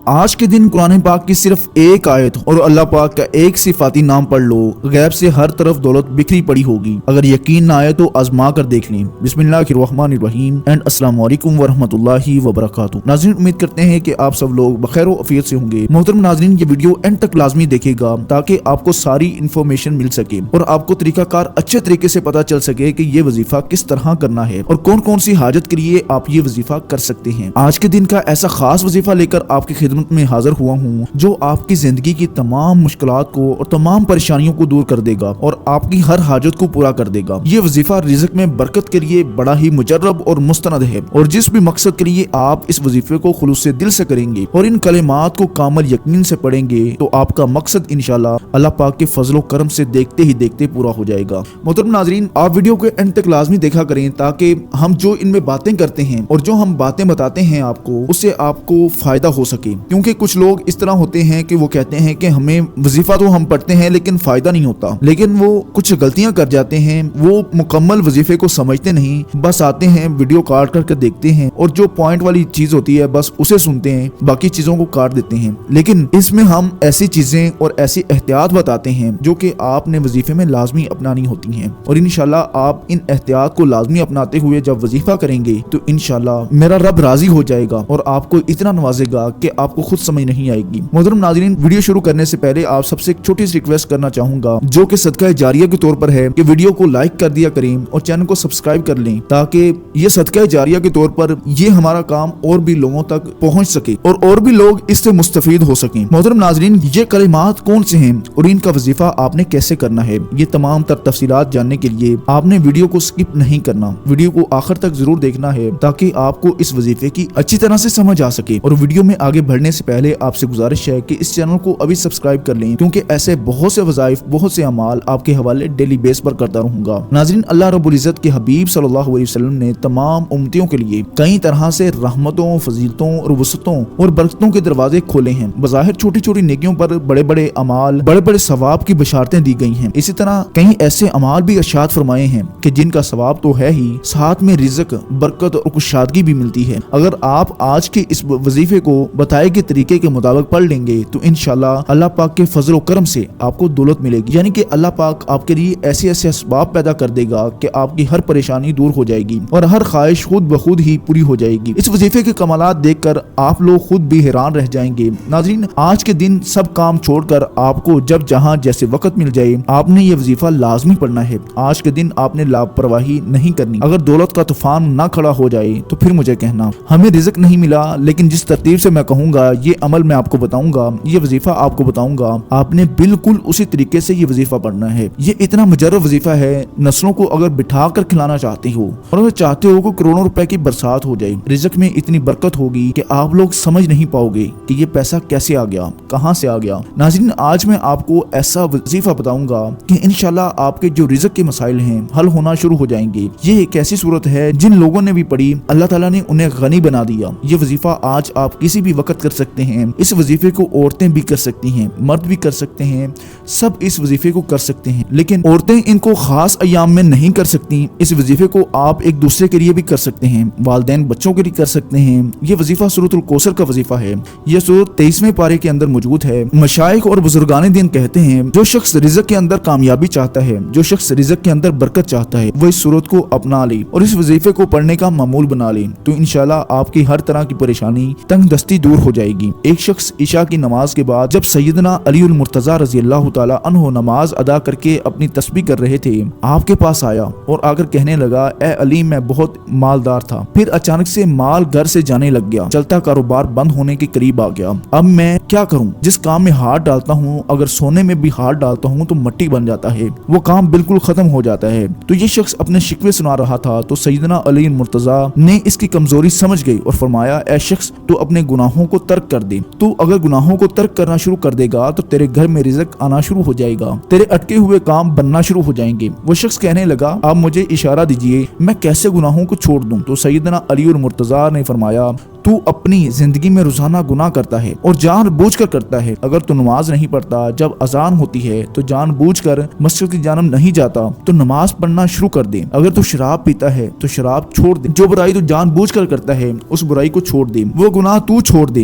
آج کے دن قرآن پاک کی صرف ایک آیت اور اللہ پاک کا ایک صفاتی نام پڑھ لو، غیب سے ہر طرف دولت بکھری پڑی ہوگی۔ اگر یقین نہ آئے تو آزما کر دیکھ لیں۔ بسم اللہ الرحمن الرحیم اینڈ السلام علیکم ورحمۃ اللہ وبرکاتہ۔ ناظرین، امید کرتے ہیں کہ آپ سب لوگ بخیر و عافیت سے ہوں گے۔ محترم ناظرین، یہ ویڈیو اینڈ تک لازمی دیکھے گا تاکہ آپ کو ساری انفارمیشن مل سکے اور آپ کو طریقہ کار اچھے طریقے سے پتا چل سکے کہ یہ وظیفہ کس طرح کرنا ہے اور کون کون سی حاجت کے لیے آپ یہ وظیفہ کر سکتے ہیں۔ آج کے دن کا ایسا خاص وظیفہ لے کر آپ کی خدمت میں حاضر ہوا ہوں جو آپ کی زندگی کی تمام مشکلات کو اور تمام پریشانیوں کو دور کر دے گا اور آپ کی ہر حاجت کو پورا کر دے گا۔ یہ وظیفہ رزق میں برکت کے لیے بڑا ہی مجرب اور مستند ہے، اور جس بھی مقصد کے لیے آپ اس وظیفے کو خلوص سے دل سے کریں گے اور ان کلمات کو کامل یقین سے پڑھیں گے تو آپ کا مقصد انشاءاللہ اللہ پاک کے فضل و کرم سے دیکھتے ہی دیکھتے پورا ہو جائے گا۔ محترم ناظرین، آپ ویڈیو کو اینڈ تک لازمی دیکھا کریں تاکہ ہم جو ان میں باتیں کرتے ہیں اور جو ہم باتیں بتاتے ہیں آپ کو، اس سے آپ کو فائدہ ہو سکے، کیونکہ کچھ لوگ اس طرح ہوتے ہیں کہ وہ کہتے ہیں کہ ہمیں وظیفہ تو ہم پڑھتے ہیں لیکن فائدہ نہیں ہوتا، لیکن وہ کچھ غلطیاں کر جاتے ہیں۔ وہ مکمل وظیفے کو سمجھتے نہیں، بس آتے ہیں ویڈیو کاٹ کر کے دیکھتے ہیں اور جو پوائنٹ والی چیز ہوتی ہے بس اسے سنتے ہیں، باقی چیزوں کو کاٹ دیتے ہیں۔ لیکن اس میں ہم ایسی چیزیں اور ایسی احتیاط بتاتے ہیں جو کہ آپ نے وظیفے میں لازمی اپنانی ہوتی ہیں، اور انشاءاللہ آپ ان احتیاط کو لازمی اپناتے ہوئے جب وظیفہ کریں گے تو انشاءاللہ میرا رب راضی ہو جائے گا اور آپ کو اتنا نوازے گا کہ آپ کو خود سمجھ نہیں آئے گی۔ محترم ناظرین، ویڈیو شروع کرنے سے پہلے آپ سب سے ایک چھوٹی سی ریکویسٹ کرنا چاہوں گا جو کہ صدقہ جاریہ کے طور پر ہے کہ ویڈیو کو لائک کر دیا کریں اور چینل کو سبسکرائب کر لیں تاکہ یہ صدقہ جاریہ کے طور پر یہ ہمارا کام اور بھی لوگوں تک پہنچ سکے اور بھی لوگ اس سے مستفید ہو سکیں۔ محترم ناظرین، یہ کلمات کون سے ہیں اور ان کا وظیفہ آپ نے کیسے کرنا ہے، یہ تمام تر تفصیلات جاننے کے لیے آپ نے ویڈیو کو سکپ نہیں کرنا، ویڈیو کو آخر تک ضرور دیکھنا ہے تاکہ آپ کو اس وظیفے کی اچھی طرح سے سمجھ آ سکے۔ اور ویڈیو میں آگے بڑھنے سے پہلے آپ سے گزارش ہے کہ اس چینل کو ابھی سبسکرائب کر لیں کیونکہ ایسے بہت سے وظائف، بہت سے اعمال آپ کے حوالے ڈیلی بیس پر کرتا رہوں گا۔ ناظرین، اللہ رب العزت کے حبیب صلی اللہ علیہ وسلم نے تمام امتیوں کے لیے کئی طرح سے رحمتوں، فضیلتوں اور وسعتوں اور برکتوں کے دروازے کھولے ہیں۔ بظاہر چھوٹی چھوٹی نیکیوں پر بڑے بڑے اعمال، بڑے بڑے ثواب کی بشارتیں دی گئی ہیں۔ اسی طرح کئی ایسے اعمال بھی ارشاد فرمائے ہیں کہ جن کا ثواب تو ہے ہی، ساتھ میں رزق، برکت اور کشادگی بھی ملتی ہے۔ اگر آپ آج کے اس وظیفے کو بتائے گئے طریقے کے مطابق پڑھ لیں گے تو انشاءاللہ اللہ پاک کے فضل و کرم سے آپ کو دولت ملے گی، یعنی کہ اللہ پاک آپ کے لیے ایسے ایسے اسباب پیدا کر دے گا کہ آپ کی ہر پریشانی دور ہو جائے گی اور ہر خواہش خود بخود ہی پوری ہو جائے گی۔ اس وظیفے کے کمالات دیکھ کر آپ لوگ خود بھی حیران رہ جائیں گے۔ ناظرین، آج کے دن سب کام چھوڑ کر آپ کو جب جہاں جیسے وقت مل جائے آپ نے یہ وظیفہ لازمی پڑھنا ہے۔ آج کے دن آپ نے لاپرواہی نہیں کرنی۔ اگر دولت کا طوفان نہ کھڑا ہو جائے تو پھر مجھے کہنا ہمیں رزق نہیں ملا، لیکن جس ترتیب سے میں کہوں گا، یہ عمل میں آپ کو بتاؤں گا، یہ وظیفہ آپ کو بتاؤں گا، آپ نے بالکل اسی طریقے سے یہ وظیفہ پڑھنا ہے۔ یہ اتنا مجرب وظیفہ ہے، نسلوں کو اگر بٹھا کر کھلانا چاہتے ہو اور اگر چاہتے ہو کہ کروڑوں روپے کی برسات ہو جائے، رزق میں اتنی برکت ہوگی کہ آپ لوگ سمجھ نہیں پاؤ گے کہ یہ پیسہ کیسے آ گیا، کہاں سے آ گیا۔ ناظرین، آج میں آپ کو ایسا وظیفہ بتاؤں گا کہ انشاءاللہ آپ کے جو رزق کے مسائل ہیں حل ہونا شروع ہو جائیں گے۔ یہ ایک ایسی صورت ہے جن لوگوں نے بھی پڑھی، اللہ تعالیٰ نے انہیں غنی بنا دیا۔ یہ وظیفہ آج آپ کسی بھی وقت کر سکتے ہیں۔ اس وظیفے کو عورتیں بھی کر سکتی ہیں، مرد بھی کر سکتے ہیں، سب اس وظیفے کو کر سکتے ہیں، لیکن عورتیں ان کو خاص ایام میں نہیں کر سکتی۔ اس وظیفے کو آپ ایک دوسرے کے لیے بھی کر سکتے ہیں، والدین بچوں کے لیے کر سکتے ہیں۔ یہ وظیفہ سورۃ الکوثر کا وظیفہ ہے۔ یہ سورۃ 23ویں پارے کے اندر موجود ہے۔ مشائخ اور بزرگان دین کہتے ہیں جو شخص رزق کے اندر کامیابی چاہتا ہے، جو شخص رزق کے اندر برکت چاہتا ہے، وہ اس سورت کو اپنا لے اور اس وظیفے کو پڑھنے کا معمول بنا لے تو انشاءاللہ آپ کی ہر طرح کی پریشانی، تنگ دستی دور ہو جائے گی۔ ایک شخص عشاء کی نماز کے بعد جب سیدنا علی المرتضی رضی اللہ تعالی عنہ نماز ادا کر کے اپنی تسبیح کر رہے تھے، آپ کے پاس آیا اور آ کر کہنے لگا، اے علی، میں بہت مالدار تھا، پھر اچانک سے مال گھر سے جانے لگ گیا، چلتا کاروبار بند ہونے کے قریب آ گیا، اب میں کیا کروں؟ جس کام میں ہاتھ ڈالتا ہوں، اگر سونے میں بھی ہاتھ ڈالتا ہوں تو مٹی بن جاتا ہے، وہ کام بالکل ختم ہو جاتا ہے۔ تو یہ شخص اپنے شکوے سنا رہا تھا تو سیدنا علی المرتضی نے اس کی کمزوری سمجھ گئی اور فرمایا، اے شخص، تو اپنے گناہوں کو ترک کر دے۔ تو اگر گناہوں کو ترک کرنا شروع کر دے گا تو تیرے گھر میں رزق آنا شروع ہو جائے گا، تیرے اٹکے ہوئے کام بننا شروع ہو جائیں گے۔ وہ شخص کہنے لگا، آپ مجھے اشارہ دیجئے، میں کیسے گناہوں کو چھوڑ دوں؟ تو سیدنا علی المرتضی نے فرمایا، تو اپنی زندگی میں روزانہ گناہ کرتا ہے اور جان بوجھ کر کرتا ہے۔ اگر تو نماز نہیں پڑھتا، جب اذان ہوتی ہے تو جان بوجھ کر مسجد کی جانب نہیں جاتا تو نماز پڑھنا شروع کر دے۔ اگر تو شراب پیتا ہے تو شراب چھوڑ دے۔ جو برائی تو جان بوجھ کر کرتا ہے اس برائی کو چھوڑ دے۔ وہ گناہ تو چھوڑ دے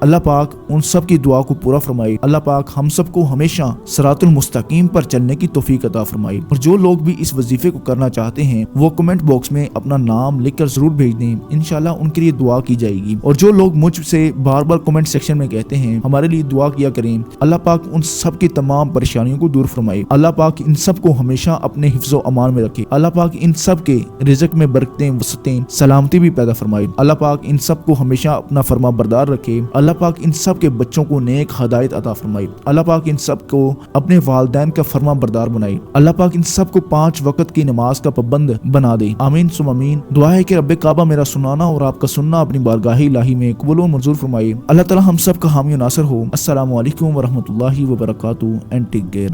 اللہ پاک ان سب کی دعا کو پورا فرمائے۔ اللہ پاک ہم سب کو ہمیشہ صراط المستقیم پر چلنے کی توفیق عطا فرمائے۔ اور جو لوگ بھی اس وظیفے کو کرنا چاہتے ہیں وہ کمنٹ باکس میں اپنا نام لکھ کر ضرور بھیج دیں، انشاءاللہ ان کے لیے دعا کی جائے گی۔ اور جو لوگ مجھ سے بار بار کمنٹ سیکشن میں کہتے ہیں ہمارے لیے دعا کیا کریں، اللہ پاک ان سب کی تمام پریشانیوں کو دور فرمائے۔ اللہ پاک ان سب کو ہمیشہ اپنے حفظ و امان میں رکھے۔ اللہ پاک ان سب کے رزق میں برکتیں، وسعتیں، سلامتی بھی پیدا فرمائے۔ اللہ پاک ان سب کو ہمیشہ اپنا فرما بردار رکھے۔ اللہ پاک ان سب کے بچوں کو نیک ہدایت عطا فرمائے۔ اللہ پاک ان سب کو اپنے والدین کا فرما بردار بنائے۔ اللہ پاک ان سب کو 5 وقت کی نماز کا پابند بنا دے۔ آمین ثم آمین۔ دعا ہے کہ رب کعبہ میرا سنانا اور آپ کا سننا اپنی بارگاہ الہی میں قبول و منظور فرمائے۔ اللہ تعالی ہم سب کا حامی و ناصر ہو۔ السلام علیکم ورحمۃ اللہ وبرکاتہ اینڈ ٹیک کیئر۔